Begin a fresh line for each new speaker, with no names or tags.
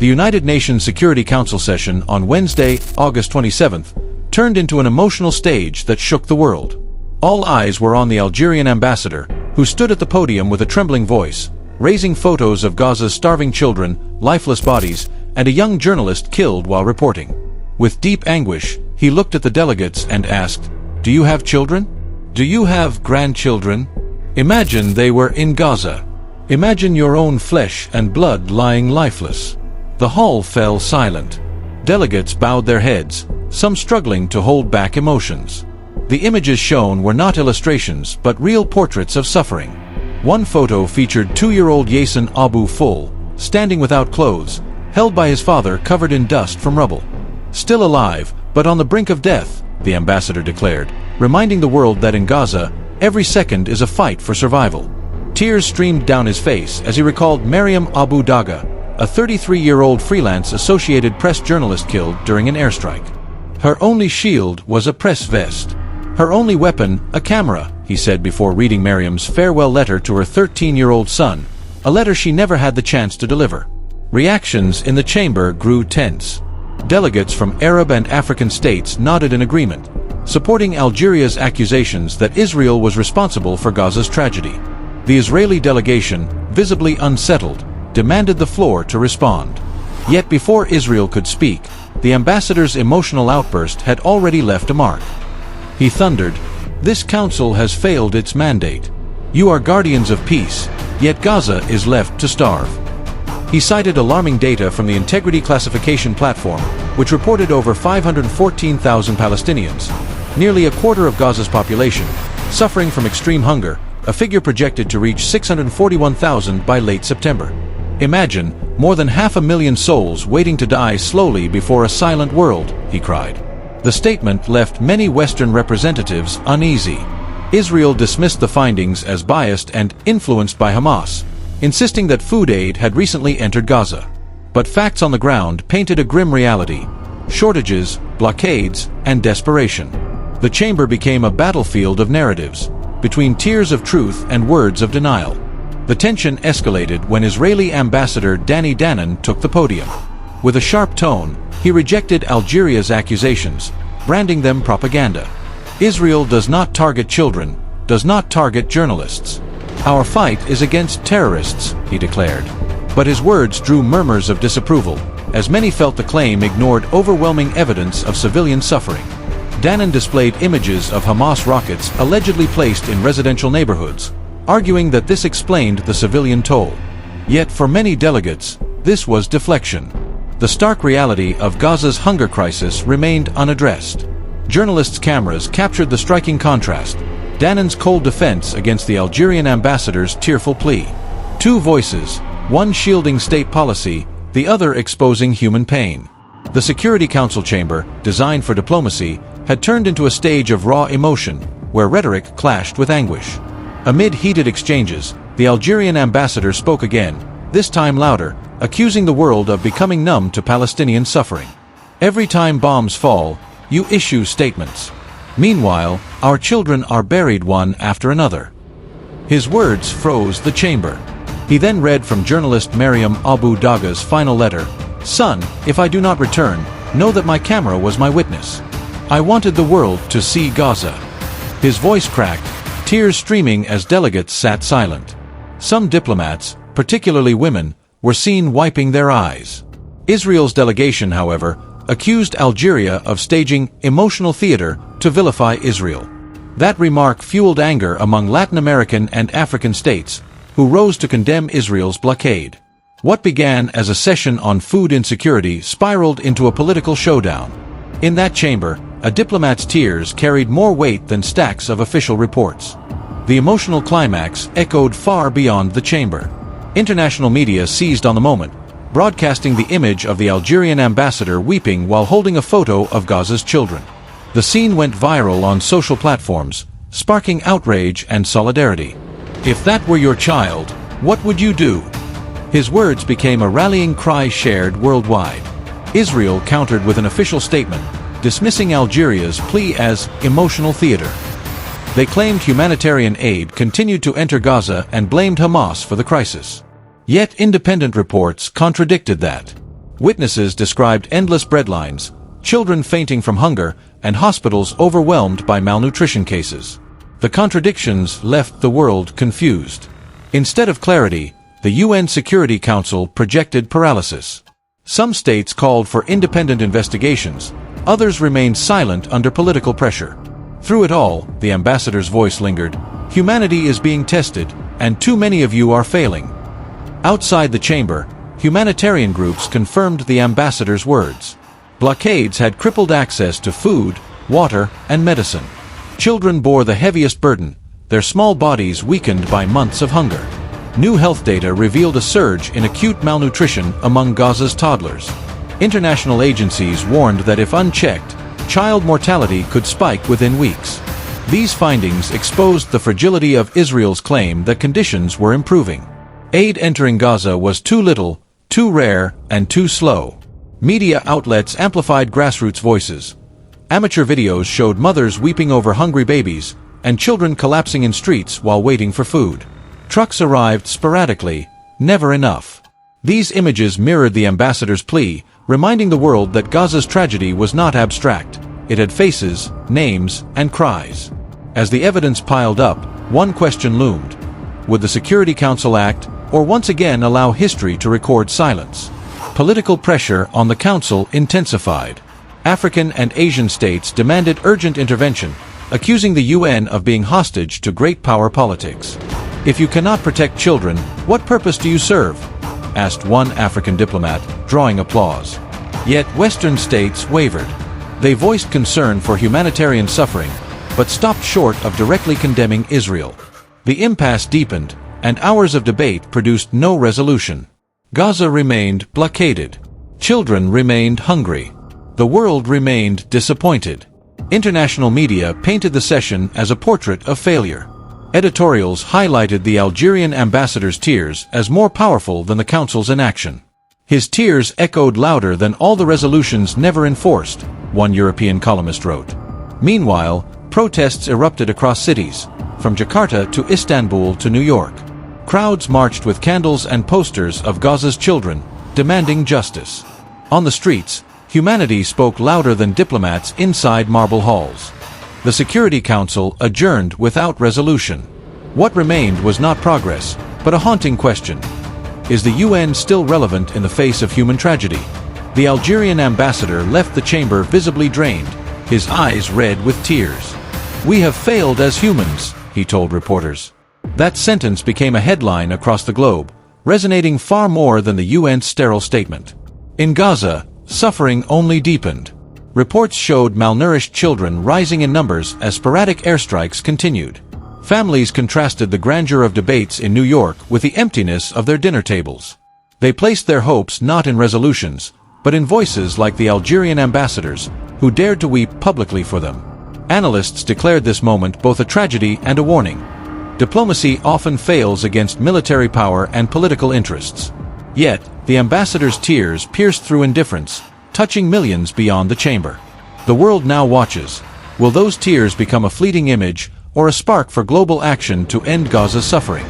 The United Nations Security Council session on Wednesday, August 27th, turned into an emotional stage that shook the world. All eyes were on the Algerian ambassador, who stood at the podium with a trembling voice, raising photos of Gaza's starving children, lifeless bodies, and a young journalist killed while reporting. With deep anguish, he looked at the delegates and asked, "Do you have children? Do you have grandchildren? Imagine they were in Gaza. Imagine your own flesh and blood lying lifeless." The hall fell silent. Delegates bowed their heads, some struggling to hold back emotions. The images shown were not illustrations but real portraits of suffering. One photo featured 2-year-old Yassin Abu Ful, standing without clothes, held by his father covered in dust from rubble. "Still alive, but on the brink of death," the ambassador declared, reminding the world that in Gaza, every second is a fight for survival. Tears streamed down his face as he recalled Mariam Abu Daga, a 33-year-old freelance Associated Press journalist killed during an airstrike. Her only shield was a press vest. Her only weapon, a camera, he said before reading Mariam's farewell letter to her 13-year-old son, a letter she never had the chance to deliver. Reactions in the chamber grew tense. Delegates from Arab and African states nodded in agreement, supporting Algeria's accusations that Israel was responsible for Gaza's tragedy. The Israeli delegation, visibly unsettled, demanded the floor to respond. Yet before Israel could speak, the ambassador's emotional outburst had already left a mark. He thundered, "This council has failed its mandate. You are guardians of peace, yet Gaza is left to starve." He cited alarming data from the Integrity Classification Platform, which reported over 514,000 Palestinians, nearly a quarter of Gaza's population, suffering from extreme hunger, a figure projected to reach 641,000 by late September. "Imagine, more than 500,000 souls waiting to die slowly before a silent world," he cried. The statement left many Western representatives uneasy. Israel dismissed the findings as biased and influenced by Hamas, insisting that food aid had recently entered Gaza. But facts on the ground painted a grim reality: shortages, blockades, and desperation. The chamber became a battlefield of narratives, between tears of truth and words of denial. The tension escalated when Israeli ambassador Danny Danon took the podium. With a sharp tone, he rejected Algeria's accusations, branding them propaganda. "Israel does not target children, does not target journalists. Our fight is against terrorists," he declared. But his words drew murmurs of disapproval, as many felt the claim ignored overwhelming evidence of civilian suffering. Danon displayed images of Hamas rockets allegedly placed in residential neighborhoods, arguing that this explained the civilian toll. Yet for many delegates, this was deflection. The stark reality of Gaza's hunger crisis remained unaddressed. Journalists' cameras captured the striking contrast: Danon's cold defense against the Algerian ambassador's tearful plea. Two voices, one shielding state policy, the other exposing human pain. The Security Council chamber, designed for diplomacy, had turned into a stage of raw emotion, where rhetoric clashed with anguish. Amid heated exchanges, the Algerian ambassador spoke again, this time louder, accusing the world of becoming numb to Palestinian suffering. "Every time bombs fall, you issue statements. Meanwhile, our children are buried one after another." His words froze the chamber. He then read from journalist Mariam Abu Daga's final letter, "Son, if I do not return, know that my camera was my witness. I wanted the world to see Gaza." His voice cracked, tears streaming as delegates sat silent. Some diplomats, particularly women, were seen wiping their eyes. Israel's delegation, however, accused Algeria of staging emotional theater to vilify Israel. That remark fueled anger among Latin American and African states, who rose to condemn Israel's blockade. What began as a session on food insecurity spiraled into a political showdown. In that chamber, a diplomat's tears carried more weight than stacks of official reports. The emotional climax echoed far beyond the chamber. International media seized on the moment, broadcasting the image of the Algerian ambassador weeping while holding a photo of Gaza's children. The scene went viral on social platforms, sparking outrage and solidarity. "If that were your child, what would you do?" His words became a rallying cry shared worldwide. Israel countered with an official statement, dismissing Algeria's plea as emotional theater. They claimed humanitarian aid continued to enter Gaza and blamed Hamas for the crisis. Yet independent reports contradicted that. Witnesses described endless breadlines, children fainting from hunger, and hospitals overwhelmed by malnutrition cases. The contradictions left the world confused. Instead of clarity, the UN Security Council projected paralysis. Some states called for independent investigations, others remained silent under political pressure. Through it all, the ambassador's voice lingered. Humanity is being tested, and too many of you are failing. Outside the chamber, humanitarian groups confirmed the ambassador's words. Blockades had crippled access to food, water, and medicine. Children bore the heaviest burden, their small bodies weakened by months of hunger. New health data revealed a surge in acute malnutrition among Gaza's toddlers. International agencies warned that if unchecked, child mortality could spike within weeks. These findings exposed the fragility of Israel's claim that conditions were improving. Aid entering Gaza was too little, too rare, and too slow. Media outlets amplified grassroots voices. Amateur videos showed mothers weeping over hungry babies, and children collapsing in streets while waiting for food. Trucks arrived sporadically, never enough. These images mirrored the ambassador's plea, reminding the world that Gaza's tragedy was not abstract. It had faces, names, and cries. As the evidence piled up, one question loomed. Would the Security Council act, or once again allow history to record silence? Political pressure on the Council intensified. African and Asian states demanded urgent intervention, accusing the UN of being hostage to great power politics. If you cannot protect children, what purpose do you serve? Asked one African diplomat, drawing applause. Yet Western states wavered. They voiced concern for humanitarian suffering, but stopped short of directly condemning Israel. The impasse deepened, and hours of debate produced no resolution. Gaza remained blockaded. Children remained hungry. The world remained disappointed. International media painted the session as a portrait of failure. Editorials highlighted the Algerian ambassador's tears as more powerful than the Council's inaction. His tears echoed louder than all the resolutions never enforced, one European columnist wrote. Meanwhile, protests erupted across cities, from Jakarta to Istanbul to New York. Crowds marched with candles and posters of Gaza's children, demanding justice. On the streets, humanity spoke louder than diplomats inside marble halls. The Security Council adjourned without resolution. What remained was not progress, but a haunting question. Is the UN still relevant in the face of human tragedy? The Algerian ambassador left the chamber visibly drained, his eyes red with tears. "We have failed as humans," he told reporters. That sentence became a headline across the globe, resonating far more than the UN's sterile statement. In Gaza, suffering only deepened. Reports showed malnourished children rising in numbers as sporadic airstrikes continued. Families contrasted the grandeur of debates in New York with the emptiness of their dinner tables. They placed their hopes not in resolutions, but in voices like the Algerian ambassadors, who dared to weep publicly for them. Analysts declared this moment both a tragedy and a warning. Diplomacy often fails against military power and political interests. Yet, the ambassador's tears pierced through indifference, touching millions beyond the chamber. The world now watches. Will those tears become a fleeting image, or a spark for global action to end Gaza's suffering?